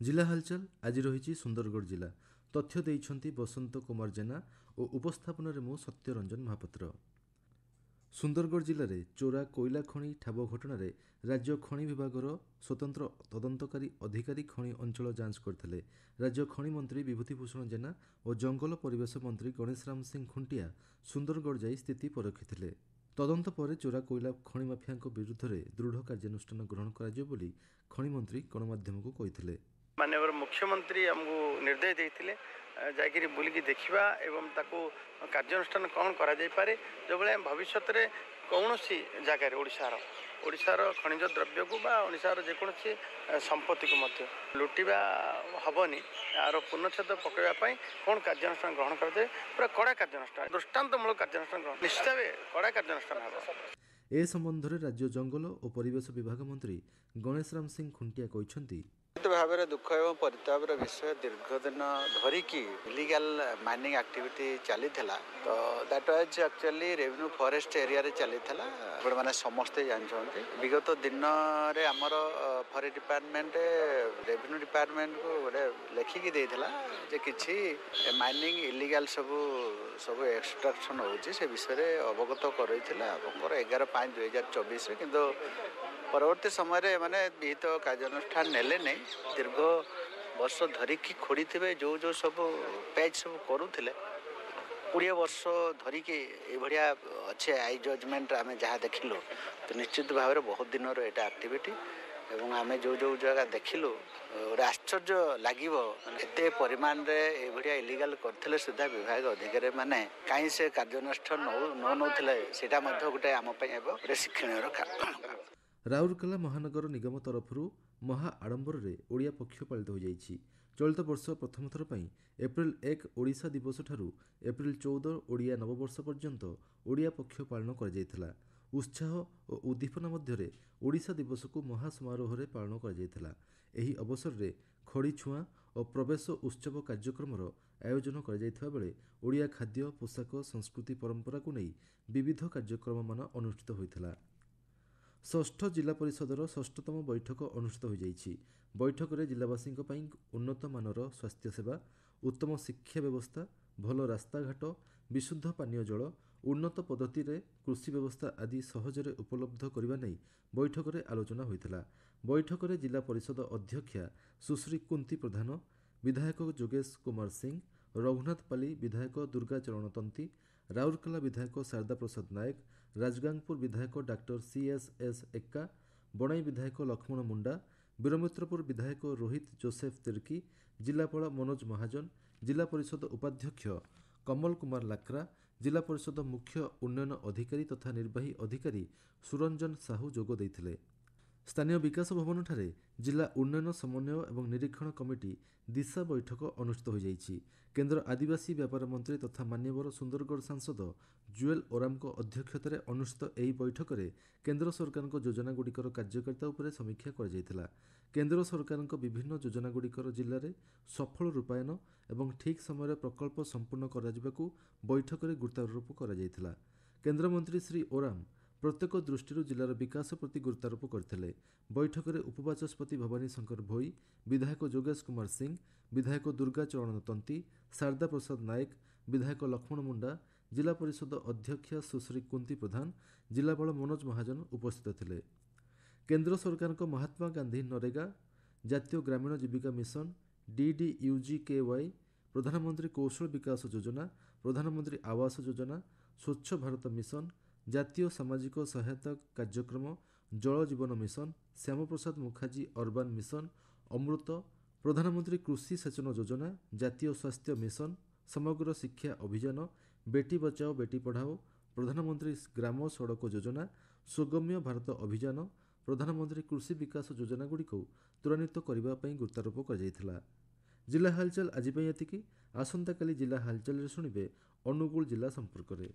जिला हालचाल आज रही सुंदरगढ़ जिला तथ्य देइछंती बसंत कुमार जेना और उपस्थापन मु सत्यरंजन महापात्र। सुंदरगढ़ जिले में चोरा कोयला खनि ठाब घटन राज्य खनि विभाग स्वतंत्र तदंतकारी अधिकारी खनि अंचल जांच करते। राज्य खनि मंत्री विभूतिभूषण जेना और जंगल परिवेश मंत्री गणेश राम सिंह खुंटिया सुंदरगढ़ जाई स्थिति परखिथिले। तदंत पर चोरा कोयला खनि माफिया विरुद्ध में दृढ़ कार्यानुष्ठान ग्रहण कर खनि मंत्री गणमाध्यम को कही। माननीय मुख्यमंत्री आमको निर्देश देते जाकि बुलिकी देखा एवं ताको कार्यानुष्ठान कौन करा जाय पारे जो भाई भविष्य में कौन सी जगार ओडिशार खनिज द्रव्य को ओडिशार जेकोसी संपत्ति को लुटिबा हेनी यार पूर्णछेद पकड़ापी कौन कार्यानुष्ठान ग्रहण कराए पूरा कड़ा कार्यानुष्ठान दृष्टान्तमूलक कार्यानुष्ठान ग्रहण निश्चित भाव कड़ा कार्यानुष्ठान हे। ए संबंध में राज्य जंगल और परिवेश विभाग मंत्री गणेश राम सिंह खुंटिया कहते भाव दुख एवं परितापर विषय दीर्घ दिन धरिकी इलिगाल माइनिंग एक्टिविटी चली तो that was actually revenue forest area रे चली मैंने समस्ते जानते विगत दिन में आमर फॉरेस्ट डिपार्टमेंट रेवेन्यू डिपार्टमेंट को गोटे लिखिकी देला जे किछि माइनिंग इलिगाल सब एक्सट्राक्शन होची से विषय अवगत करैथिला 11/5/2024 किंतु परवर्ती समय माने विहित कार्यानुष्ठान नेले नहीं दीर्घ वर्ष धरिकी खोड़ी थे जो जो सब पेज सब करूले 20 वर्ष धरिकी ये अच्छे आई जजमेंट आम जहाँ देखिलु तो निश्चित भाव में बहुत दिन यहाँ एक्टिविटी एवं आम जो जो जगह देखिलु गोटे आश्चर्य लगे परिमाण ये इलिगाल करते सुधा विभाग अधिकारी मैंने कहीं से कार्यानुष्ठान नौला गोटे आम गोटे शिक्षण। राउरकेला महानगर निगम तरफ महा आडंबर ओडिया पक्ष पालित हो जाइछि। चलित वर्ष प्रथम थर एप्रिल 1 ओडिशा दिवस ठारू एप्रिल 14 ओडिया नववर्ष पर्यंत ओडिया पक्ष पालन कर जाइथिला। उत्साह और उद्दीपना मध्य ओडिशा दिवस को महासमारोह पालन कर जाइथिला। एही अवसर में खड़ी छुआ और प्रवेश उत्सव कार्यक्रम आयोजन कर जाइथिबा बेले ओडिया खाद्य पोशाक संस्कृति परंपरा को नहीं विविध कार्यक्रम मान अनुष्ठित होइथिला। षष्ठ जिला परिषदर षष्ठतम बैठक अनुष्ठित हो जाइछि। बैठक में जिलावासी उन्नत मानर स्वास्थ्य सेवा उत्तम शिक्षा व्यवस्था भल रास्ताघाट विशुद्ध पानीय जल उन्नत पद्धति कृषि व्यवस्था आदि सहजरे उपलब्ध करने नहीं बैठक में आलोचना होइथिला। बैठक में जिला परिषद अध्यक्षा सुश्री कुंती प्रधान विधायक जोगेश कुमार सिंह रघुनाथपाली विधायक दुर्गा चरण तंती राउरकेला विधायक शारदा प्रसाद नायक राजगांगपुर विधायक डॉक्टर CSS एक्का बणाई विधायक लक्ष्मण मुंडा वीरमित्रपुर विधायक रोहित जोसेफ तिर्की जिलापाल मनोज महाजन जिला परिषद उपाध्यक्ष कमल कुमार लाक्रा जिला परिषद मुख्य उन्नयन अधिकारी तथा निर्वाही अधिकारी सुरंजन साहू जोग देइथिले। स्थानीय विकास भवन ठारे जिला उन्नयन समन्वय एवं निरीक्षण कमिटी दिशा बैठक अनुष्ठित हो जाइछि। केंद्र आदिवासी व्यापार मंत्री तथा मान्यवर सुंदरगढ़ सांसद जुएल ओराम को अध्यक्षतार अनुष्ठित एही बैठक में केंद्र सरकार योजना गुड़िकर कार्यकारिता उपर समीक्षा कर जाइथिला। केंद्र सरकार विभिन्न योजना गुड़िकर जिले में सफल रूपायन एवं ठीक समय प्रकल्प संपूर्ण कराजिबाकू बैठक में गुरुत्वारोप कर जाइथिला। केंद्रमंत्री श्री ओराम प्रत्येक दृष्टि जिलार विकास प्रति गुरुत्वारोप करथिले। बैठक में उपबाचस्पति भवानी शंकर भोई विधायक जोगेश कुमार सिंह विधायक दुर्गा चरण तंती शारदा प्रसाद नायक विधायक लक्ष्मण मुंडा जिला परिषद अध्यक्षा सुश्री कुंती प्रधान जिलापाल मनोज महाजन उपस्थित थिले। केंद्र सरकार महात्मा गांधी नरेगा जातीय ग्रामीण जीविका मिशन DDUGKY प्रधानमंत्री कौशल विकास योजना प्रधानमंत्री आवास योजना स्वच्छ भारत मिशन जातीय सामाजिक सहायता कार्यक्रम Jal Jeevan mission Shyamaprasad Mukherjee urban mission Amrut प्रधानमंत्री कृषि सेचन योजना जातीय स्वास्थ्य मिशन समग्र शिक्षा अभियान बेटी बचाओ बेटी पढ़ाओ प्रधानमंत्री ग्राम सड़क योजना सुगम्य भारत अभियान प्रधानमंत्री कृषि विकास योजना गुड़िक त्वरान्वित करने गुरुत्वारोप कर जिला हालचाल आज एतिकी। आसंता काली जिला हालचाल शुणिबे अनुगुल जिला संपर्क में।